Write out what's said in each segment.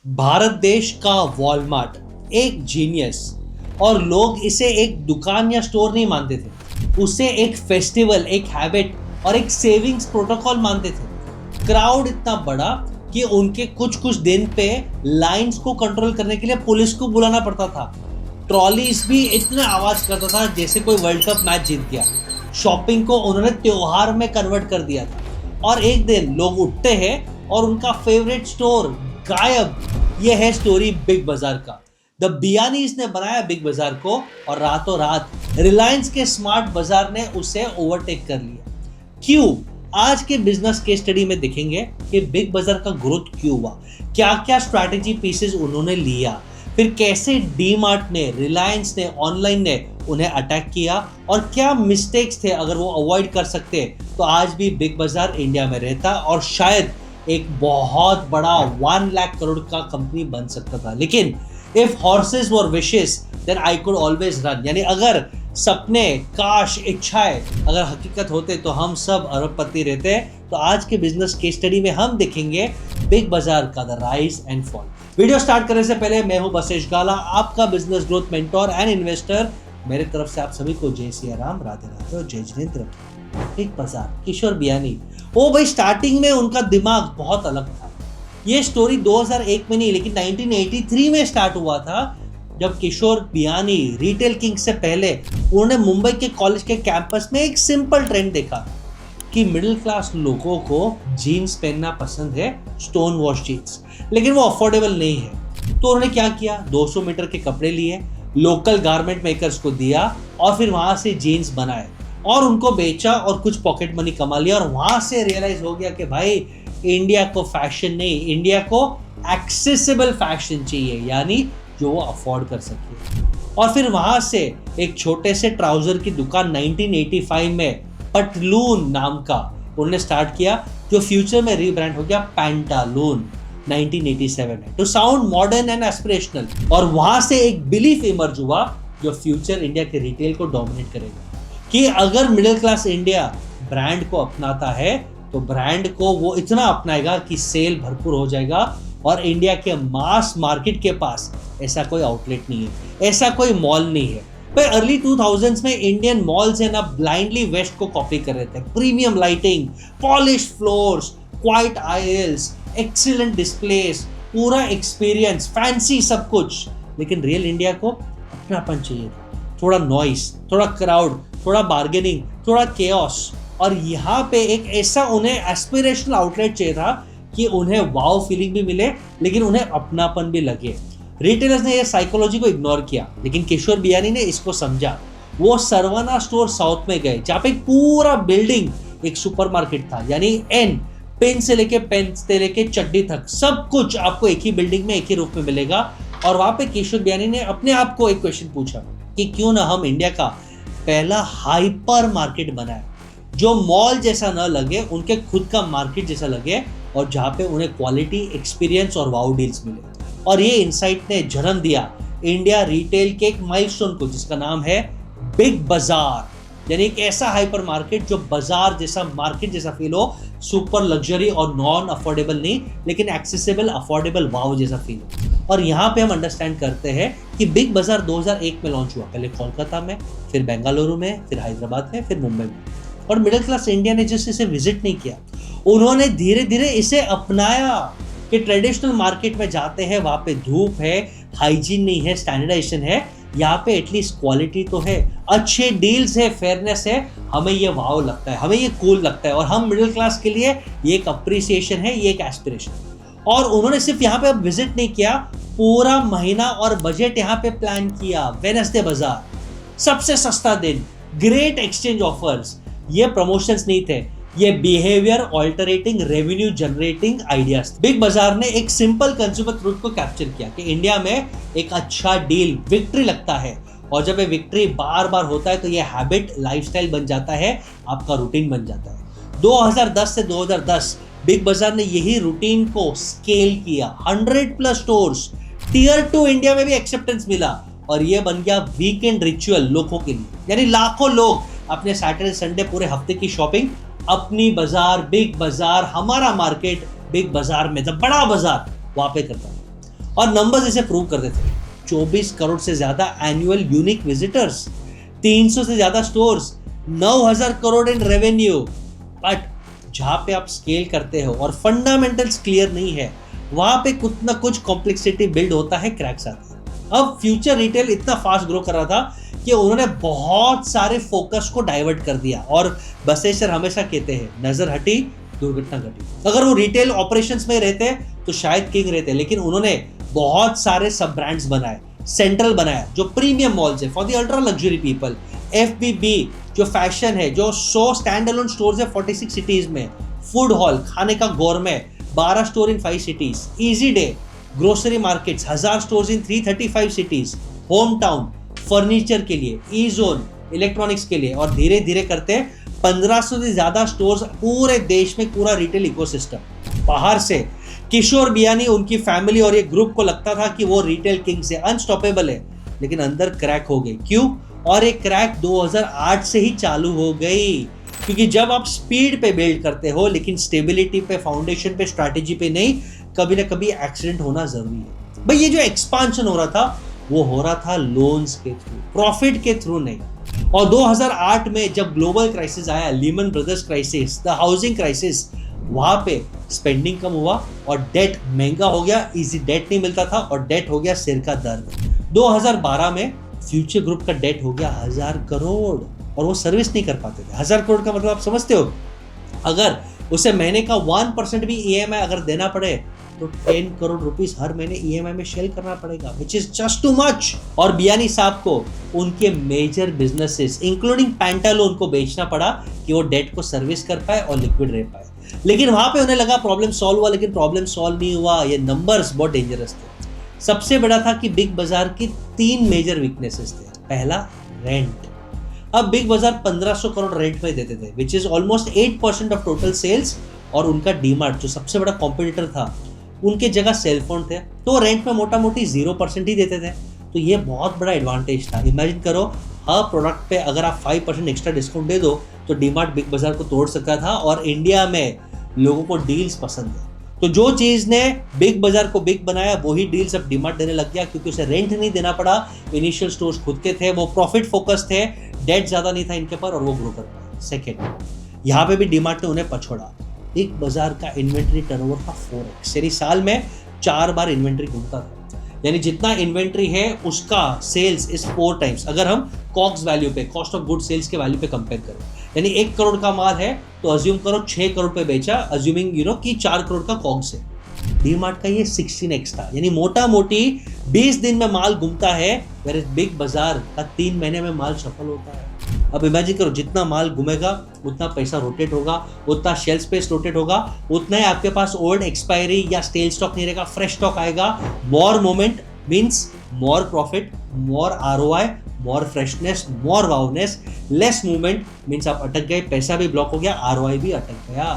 भारत देश का वॉलमार्ट एक जीनियस, और लोग इसे एक दुकान या स्टोर नहीं मानते थे, उसे एक फेस्टिवल, एक हैबिट और एक सेविंग्स प्रोटोकॉल मानते थे। क्राउड इतना बड़ा कि उनके कुछ कुछ दिन पे लाइंस को कंट्रोल करने के लिए पुलिस को बुलाना पड़ता था। ट्रॉलीज भी इतना आवाज करता था जैसे कोई वर्ल्ड कप मैच जीत गया। शॉपिंग को उन्होंने त्योहार में कन्वर्ट कर दिया था, और एक दिन लोग उठते हैं और उनका फेवरेट स्टोर गायब। ये है स्टोरी बिग बाजार का। द बियानीज ने बनाया बिग बाजार को, और रातों रात रिलायंस के स्मार्ट बाजार ने उसे ओवरटेक कर लिया। क्यों? आज के बिजनेस केस स्टडी में देखेंगे कि बिग बाजार का ग्रोथ क्यों हुआ, क्या क्या स्ट्रैटेजी पीसेस उन्होंने लिया, फिर कैसे डी-मार्ट ने, रिलायंस ने, ऑनलाइन ने उन्हें अटैक किया, और क्या मिस्टेक्स थे। अगर वो अवॉइड कर सकते तो आज भी बिग बाजार इंडिया में रहता और शायद एक बहुत बड़ा 1 लाख करोड़ का कंपनी बन सकता था। लेकिन if horses were wishes then I could always run, यानी अगर सपने, काश, इच्छाएं अगर हकीकत होते तो हम सब अरबपति रहते। तो आज के बिजनेस केस स्टडी में हम देखेंगे बिग बाजार का the rise and fall. Video start करने से पहले मैं हूं बसेश गाला, आपका business growth mentor and investor. मेरे तरफ से आप सभी को जय सिया राम, राधे राधे और जय जिनेंद्र। बिग बाजार, किशोर बियानी, ओ भाई, स्टार्टिंग में उनका दिमाग बहुत अलग था। ये स्टोरी 2001 में नहीं लेकिन 1983 में स्टार्ट हुआ था, जब किशोर बियानी रिटेल किंग से पहले उन्होंने मुंबई के कॉलेज के कैंपस में एक सिंपल ट्रेंड देखा कि मिडिल क्लास लोगों को जीन्स पहनना पसंद है, स्टोन वॉश जीन्स, लेकिन वो अफोर्डेबल नहीं है। तो उन्होंने क्या किया, 200 मीटर के कपड़े लिए, लोकल गारमेंट मेकर्स को दिया, और फिर वहां से जीन्स बनाए और उनको बेचा और कुछ पॉकेट मनी कमा लिया। और वहां से रियलाइज हो गया कि भाई इंडिया को फैशन नहीं, इंडिया को एक्सेसिबल फैशन चाहिए, यानी जो वो अफोर्ड कर सके। और फिर वहां से एक छोटे से ट्राउजर की दुकान 1985 में पटलून नाम का उन्होंने स्टार्ट किया, जो फ्यूचर में रीब्रांड हो गया पैंटालून 1987 में, to sound modern and aspirational. और वहां से एक बिलीफ इमर्ज हुआ जो फ्यूचर इंडिया के रिटेल को डोमिनेट करेगा, कि अगर मिडिल क्लास इंडिया ब्रांड को अपनाता है तो ब्रांड को वो इतना अपनाएगा कि सेल भरपूर हो जाएगा, और इंडिया के मास मार्केट के पास ऐसा कोई आउटलेट नहीं है, ऐसा कोई मॉल नहीं है। भाई अर्ली 2000s में इंडियन मॉल्स है ना ब्लाइंडली वेस्ट को कॉपी कर रहे थे। Premium lighting, polish floors, quiet aisles, excellent displays, पूरा एक्सपीरियंस, फैंसी सब कुछ। लेकिन रियल इंडिया को अपनापन चाहिए था, थोड़ा नॉइस, थोड़ा क्राउड, थोड़ा बार्गेनिंग, थोड़ा केओस। और यहाँ पे एक ऐसा उन्हें एस्पिरेशनल आउटलेट चाहिए था कि उन्हें वाव फीलिंग भी मिले, लेकिन उन्हें अपनापन भी लगे। रिटेलर्स ने ये साइकोलॉजी को इग्नोर किया, लेकिन किशोर बियानी ने इसको समझा। वो सरवना स्टोर साउथ में गए, जहाँ पे पूरा बिल्डिंग एक सुपरमार्केट था, यानी एन, पेन से लेके चड्डी तक सब कुछ आपको एक ही बिल्डिंग में, एक ही रूफ में मिलेगा। और वहां पे किशोर बियानी ने अपने आप को एक क्वेश्चन पूछा कि क्यों ना हम इंडिया का पहला हाइपर मार्केट बनाए, जो मॉल जैसा ना लगे, उनके खुद का मार्केट जैसा लगे, और जहाँ पे उन्हें क्वालिटी, एक्सपीरियंस और वाउ डील्स मिले। और ये इंसाइट ने जन्म दिया इंडिया रिटेल के एक माइलस्टोन को, जिसका नाम है बिग बाजार, यानी एक ऐसा हाइपर मार्केट जो बाजार जैसा, मार्केट जैसा फील हो, सुपर लग्जरी और नॉन अफोर्डेबल नहीं, लेकिन एक्सेसिबल, अफोर्डेबल, वाव जैसा फील हो। और यहाँ पे हम अंडरस्टैंड करते हैं कि बिग बाजार 2001 में लॉन्च हुआ, पहले कोलकाता में, फिर बेंगलुरु में, फिर हैदराबाद में, फिर मुंबई में। और मिडिल क्लास इंडिया ने जस्ट इसे विजिट नहीं किया, उन्होंने धीरे धीरे इसे अपनाया कि ट्रेडिशनल मार्केट में जाते हैं, वहाँ पे धूप है, हाइजीन नहीं है, स्टैंडर्डाइजेशन है, यहाँ पे एटलीस्ट क्वालिटी तो है, अच्छे डील्स है, फेयरनेस है, हमें ये वाव लगता है, हमें ये कूल लगता है, और हम मिडिल क्लास के लिए ये एक अप्रिसिएशन है, ये एक एस्पिरेशन। और उन्होंने सिर्फ यहाँ पे अब विजिट नहीं किया, पूरा महीना और बजट यहाँ पे प्लान किया। वेडनेसडे बाजार, सबसे सस्ता दिन, ग्रेट एक्सचेंज ऑफर्स। ये प्रमोशंस नहीं थे, ये behaviour altering, revenue generating ideas. Big Bazaar ने एक सिंपल कंज्यूमर ट्रूथ को कैप्चर किया कि इंडिया में एक अच्छा डील विक्ट्री लगता है, और जब ये विक्ट्री बार बार होता है तो ये हैबिट, लाइफस्टाइल बन जाता है, आपका रूटीन बन जाता है। 2010 से 2010 बिग बाजार ने यही रूटीन को स्केल किया, 100+ स्टोर्स, टियर 2 इंडिया में भी एक्सेप्टेंस मिला, और ये बन गया वीकेंड रिचुअल लोगों के लिए, यानी लाखों लोग अपने सैटरडे संडे पूरे हफ्ते की शॉपिंग अपनी बाजार, बिग बाजार, हमारा मार्केट बिग बाजार में, जब बड़ा बाजार वहां पे करता है। और नंबर्स इसे प्रूव करते थे। 24 करोड़ से ज्यादा एनुअल यूनिक विजिटर्स, 300 से ज्यादा stores, 9000 crore in revenue. But जहां पे आप स्केल करते हो और फंडामेंटल्स क्लियर नहीं है, वहां पे कुछ ना कुछ कॉम्प्लेक्सिटी बिल्ड होता है, क्रैक्स आते हैं। अब फ्यूचर रिटेल इतना फास्ट ग्रो कर रहा था कि उन्होंने बहुत सारे फोकस को डाइवर्ट कर दिया। और बसेसर हमेशा कहते हैं, नजर हटी दुर्घटना घटी। अगर वो रिटेल ऑपरेशंस में रहते तो शायद किंग रहते, लेकिन उन्होंने बहुत सारे सब ब्रांड्स बनाए, सेंट्रल बनाया जो प्रीमियम मॉल्स है for the ultra luxury people, FBB जो फैशन है, जो 100 स्टैंड अलोन स्टोर्स है 46 सिटीज में, फूड हॉल खाने का गौरमे 12 store in 5 cities, easy day grocery markets 1000 stores in 335 cities, home town furniture के लिए, ई जोन इलेक्ट्रॉनिक्स के लिए, और धीरे धीरे करते 1500 से ज्यादा स्टोर्स पूरे देश में, पूरा रिटेल इकोसिस्टम। बाहर से किशोर बियानी, उनकी फैमिली और ये ग्रुप को लगता था कि वो रिटेल किंग से अनस्टॉपेबल है, लेकिन अंदर क्रैक हो गई। क्यों? और एक क्रैक 2008 से ही चालू हो गई, क्योंकि जब आप स्पीड पे बिल्ड करते हो लेकिन स्टेबिलिटी पे, फाउंडेशन पे, स्ट्रैटेजी पे नहीं, कभी ना कभी एक्सीडेंट होना जरूरी है। भाई ये जो एक्सपांशन हो रहा था वो हो रहा था लोन्स के थ्रू, प्रॉफिट के थ्रू नहीं। और 2008 में जब ग्लोबल क्राइसिस आया, Lehman brothers crisis, the housing crisis, वहां पे स्पेंडिंग कम हुआ और डेट महंगा हो गया, इजी डेट नहीं मिलता था और डेट हो गया सिर का दर्द। 2012 में फ्यूचर ग्रुप का डेट हो गया 1000 करोड़ और वो सर्विस नहीं कर पाते थे। 1000 करोड़ का मतलब आप समझते हो, अगर उसे महीने का 1% भी ईएमआई अगर देना पड़े तो 10 करोड़ रुपीस हर महीने ईएमआई में शेल करना पड़ेगा, which is just too much. और बियानी साहब को उनके मेजर बिजनेसेस इंक्लूडिंग पैंटालून को बेचना पड़ा कि वो डेट को सर्विस कर पाए और लिक्विड रह पाए। लेकिन वहां पे उन्हें लगा प्रॉब्लम सॉल्व हुआ, लेकिन प्रॉब्लम सॉल्व नहीं हुआ। ये नंबर्स बहुत डेंजरस थे। सबसे बड़ा था कि बिग बाजार की 3 मेजर वीकनेसेस थे। पहला, रेंट। अब बिग बाजार 1500 करोड़ रेंट पे देते थे, which is almost 8% of total sales. और उनका डीमार्ट जो सबसे बड़ा कॉम्पिटिटर था, उनके जगह सेलफोन थे, तो रेंट में मोटा मोटी 0% ही देते थे। तो ये बहुत बड़ा एडवांटेज था। इमेजिन करो, हर प्रोडक्ट पे अगर आप 5% एक्स्ट्रा डिस्काउंट दे दो तो डीमार्ट बिग बाजार को तोड़ सकता था। और इंडिया में लोगों को डील्स पसंद है, तो जो चीज ने बिग बाजार को बिग बनाया वही डील्स अब डीमार्ट देने लग गया, क्योंकि उसे रेंट नहीं देना पड़ा। इनिशियल स्टोर्स खुद के थे, वो प्रॉफिट फोकस थे, डेट ज्यादा नहीं था इनके पर और वो ग्रो कर पाए। सेकेंड, यहाँ पे भी डीमार्ट ने उन्हें पछोड़ा। बिग बाजार का इन्वेंट्री टर्नओवर था 4x, यानी साल में 4 बार इन्वेंट्री घूमता था। यानी जितना इन्वेंट्री है उसका सेल्स इज 4 टाइम्स। अगर हम कॉग्स वैल्यू पे, कॉस्ट ऑफ गुड सेल्स के वैल्यू पे कंपेयर करें, यानी 1 करोड़ का माल है तो अज्यूम करो 6 करोड़ पे बेचा, अज्यूमिंग कि 4 करोड़ का कॉग्स है। डीमार्ट का ये 16x था, यानी मोटा मोटी 20 दिन में माल घूमता है, वेयर बिग बाजार का 3 महीने में माल सफल होता है। अब इमेजिन करो, जितना माल घूमेगा उतना पैसा रोटेट होगा, उतना शेल्फ स्पेस रोटेट होगा, उतना ही आपके पास ओल्ड एक्सपायरी या स्टेल स्टॉक नहीं रहेगा, फ्रेश स्टॉक आएगा। मोर मोमेंट मीन्स मोर प्रॉफिट, मोर आरओआई, मोर फ्रेशनेस, मोर वाउनेस। लेस मूवमेंट मीन्स आप अटक गए, पैसा भी ब्लॉक हो गया, आरओआई भी अटक गया।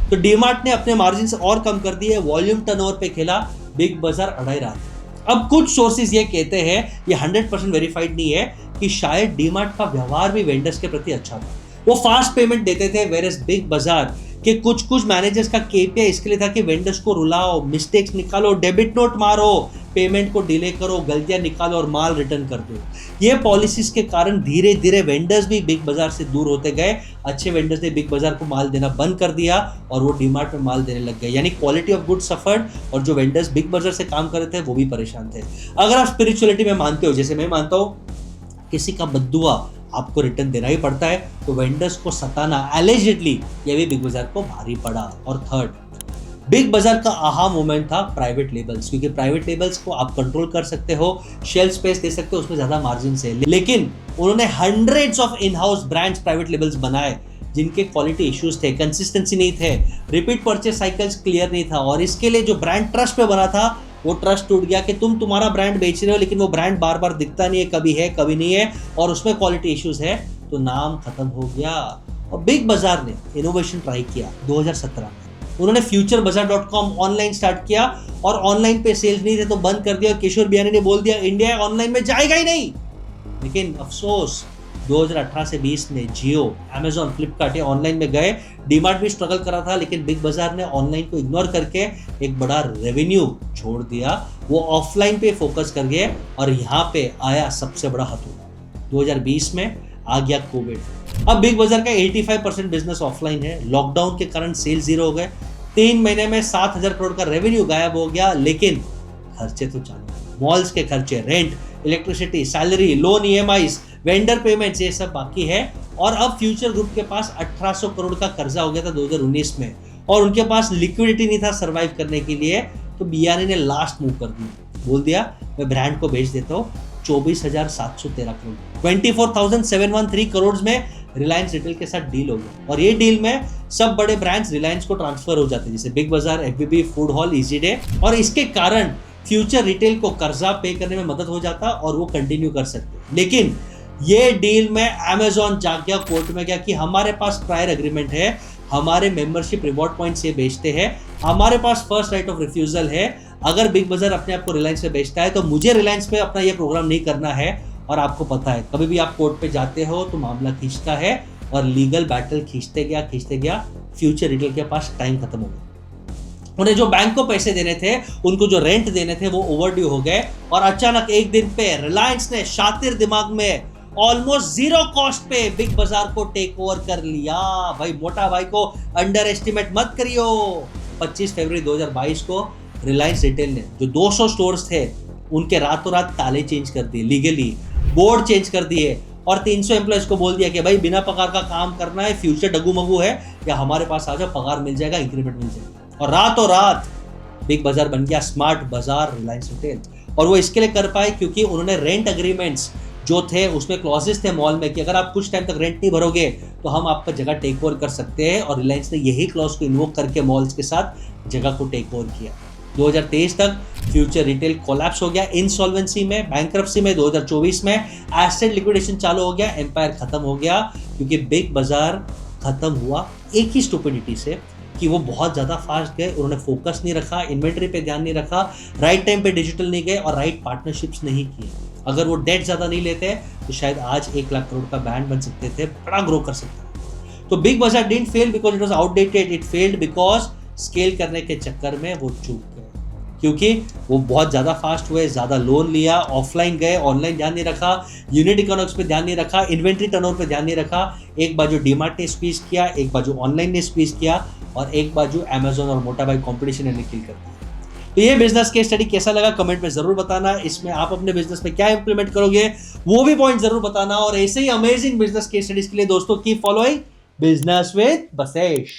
तो डीमार्ट ने अपने मार्जिन और कम कर दिए, वॉल्यूम टर्नओवर पे खेला, बिग बाजार अड़ाई रहा था। अब कुछ सोर्सेज ये कहते हैं, ये 100% वेरीफाइड नहीं है, कि शायद डीमार्ट का व्यवहार भी वेंडर्स के प्रति अच्छा था। वो फास्ट पेमेंट देते थे, वेयरएज बिग बाजार के कुछ मैनेजर्स का केपीआई इसके लिए था कि वेंडर्स को रुलाओ, मिस्टेक्स निकालो, डेबिट नोट मारो, पेमेंट को डिले करो, गलतियां निकालो और माल रिटर्न कर दो। ये पॉलिसीज के कारण धीरे धीरे वेंडर्स भी बिग बाजार से दूर होते गए। अच्छे वेंडर्स ने बिग बाजार को माल देना बंद कर दिया और वो डीमार्ट में माल देने लग गए, यानी क्वालिटी ऑफ गुड सफर्ड। और जो वेंडर्स बिग बाजार से काम कर रहे थे वो भी परेशान थे। अगर आप स्पिरिचुअलिटी में मानते हो, जैसे मैं मानता हूँ, किसी का बद्दुआ आपको रिटर्न देना ही पड़ता है, तो वेंडर्स को सताना एलिजिडली ये भी बिग बाजार को भारी पड़ा। और थर्ड, बिग बाजार का आहा मोमेंट था प्राइवेट लेबल्स, क्योंकि प्राइवेट लेबल्स को आप कंट्रोल कर सकते हो, शेल्फ स्पेस दे सकते हो, उसमें ज्यादा मार्जिन है। लेकिन उन्होंने hundreds of in house brands private labels बनाए जिनके क्वालिटी इश्यूज थे, कंसिस्टेंसी नहीं थे, रिपीट परचेस साइकिल्स क्लियर नहीं था। और इसके लिए जो ब्रांड ट्रस्ट पे बना था वो ट्रस्ट टूट गया कि तुम तुम्हारा ब्रांड बेच रहे हो लेकिन वो ब्रांड बार बार दिखता नहीं है, कभी है कभी नहीं है, और उसमें क्वालिटी इश्यूज है, तो नाम खत्म हो गया। और बिग बाजार ने इनोवेशन ट्राई किया 2017 में। उन्होंने futurebazaar.com ऑनलाइन स्टार्ट किया और ऑनलाइन पे सेल्स नहीं थे तो बंद कर दिया। किशोर बियानी ने बोल दिया इंडिया ऑनलाइन में जाएगा ही नहीं। लेकिन अफसोस 2018 से 20 में जियो, अमेजॉन, फ्लिपकार्ट ये ऑनलाइन में गए। डीमार्ट भी स्ट्रगल कर रहा था, लेकिन बिग बाजार ने ऑनलाइन को इग्नोर करके एक बड़ा रेवेन्यू छोड़ दिया। वो ऑफलाइन पे फोकस कर गए और यहाँ पे आया सबसे बड़ा हथौड़ा। 2020 में आ गया कोविड। अब बिग बाजार का 85% बिजनेस ऑफलाइन है। लॉकडाउन के कारण सेल जीरो हो गए। 3 महीने में 7,000 करोड़ का रेवेन्यू गायब हो गया, लेकिन खर्चे तो चालू। मॉल्स के खर्चे, rent, electricity, salary, loan, EMIs, vendor payments, ये सब बाकी है। और अब फ्यूचर ग्रुप के पास 1800 करोड़ का कर्जा हो गया था 2019 में, और उनके पास लिक्विडिटी नहीं था सर्वाइव करने के लिए। तो बीआरए ने लास्ट मूव कर दिया, बोल दिया मैं ब्रांड को बेच देता हूँ 24,713 करोड़, 24,713 करोड़ में रिलायंस रिटेल के साथ डील हो गया। और ये डील में सब बड़े ब्रांड्स रिलायंस को ट्रांसफर हो जाते हैं, जैसे बिग बाजार, FBB, food hall, easy day. और इसके कारण फ्यूचर रिटेल को कर्जा पे करने में मदद हो जाता और वो कंटिन्यू कर सकते। लेकिन ये डील में अमेजॉन जा गया कोर्ट में गया कि हमारे पास प्रायर एग्रीमेंट है, हमारे मेंबरशिप रिवॉर्ड पॉइंट से बेचते हैं, हमारे पास फर्स्ट राइट ऑफ रिफ्यूजल है। अगर बिग बाजार अपने आप को रिलायंस पे बेचता है तो मुझे रिलायंस पे अपना ये प्रोग्राम नहीं करना है। और आपको पता है कभी भी आप कोर्ट पे जाते हो तो मामला खींचता है, और लीगल बैटल खींचते गया फ्यूचर रिटेल के पास टाइम खत्म हो गया। उन्हें जो बैंक को पैसे देने थे, उनको जो रेंट देने थे, वो ओवरड्यू हो गए। और अचानक एक दिन पे रिलायंस ने शातिर दिमाग में ऑलमोस्ट जीरो कॉस्ट पे बिग बाजार को टेक ओवर कर लिया। भाई मोटा भाई को अंडर एस्टिमेट मत करियो। 25 फरवरी 2022 को रिलायंस रिटेल ने जो 200 स्टोर्स थे उनके रातों रात ताले चेंज कर दिए, लीगली बोर्ड चेंज कर दिए, और 300 एम्प्लॉयज को बोल दिया कि भाई बिना पगार का काम करना है, फ्यूचर डगू मगू है, या हमारे पास आ जाओ, पगार मिल जाएगा, इंक्रीमेंट मिल जाएगा। और रातों रात बिग बाजार बन गया स्मार्ट बाजार रिलायंस रिटेल। और वो इसके लिए कर पाए क्योंकि उन्होंने रेंट एग्रीमेंट्स जो थे उसमें क्लॉजेस थे मॉल में कि अगर आप कुछ टाइम तक रेंट नहीं भरोगे तो हम आपका जगह टेक ओवर कर सकते हैं। और रिलायंस ने यही क्लॉज को इन्वोक करके मॉल्स के साथ जगह को टेक ओवर किया। 2023 तक फ्यूचर रिटेल कोलैप्स हो गया इंसॉल्वेंसी में, बैंक्रप्सी में। 2024 में एसेट लिक्विडेशन चालू हो गया, एम्पायर खत्म हो गया, क्योंकि बिग बाजार खत्म हुआ एक ही स्टुपिडिटी से कि वो बहुत ज़्यादा फास्ट गए। उन्होंने फोकस नहीं रखा, इन्वेंट्री पे ध्यान नहीं रखा, राइट टाइम पे डिजिटल नहीं गए, और राइट पार्टनरशिप्स नहीं किए। अगर वो डेट ज़्यादा नहीं लेते तो शायद आज 1 लाख करोड़ का ब्रांड बन सकते थे, बड़ा ग्रो कर सकते थे। तो बिग बाजार didn't fail because it was outdated, it failed because scale करने के चक्कर में वो चूक गए, क्योंकि वो बहुत ज़्यादा फास्ट हुए, ज़्यादा लोन लिया, ऑफलाइन गए, ऑनलाइन ध्यान नहीं रखा, यूनिट इकोनॉमिक्स पे ध्यान नहीं रखा, इन्वेंट्री टर्नओवर पे ध्यान नहीं रखा। एक बाजू डीमार्ट ने स्क्वीज किया, एक बाजू ऑनलाइन ने स्क्वीज किया, और एक बाजू अमेजॉन और मोटा भाई कॉम्पिटिशन ने किल कर दिया। तो ये बिजनेस केस स्टडी कैसा लगा कमेंट में जरूर बताना। इसमें आप अपने बिजनेस में क्या इंप्लीमेंट करोगे वो भी पॉइंट जरूर बताना। और ऐसे ही अमेजिंग बिजनेस केस स्टडीज के लिए दोस्तों keep following business with Basesh.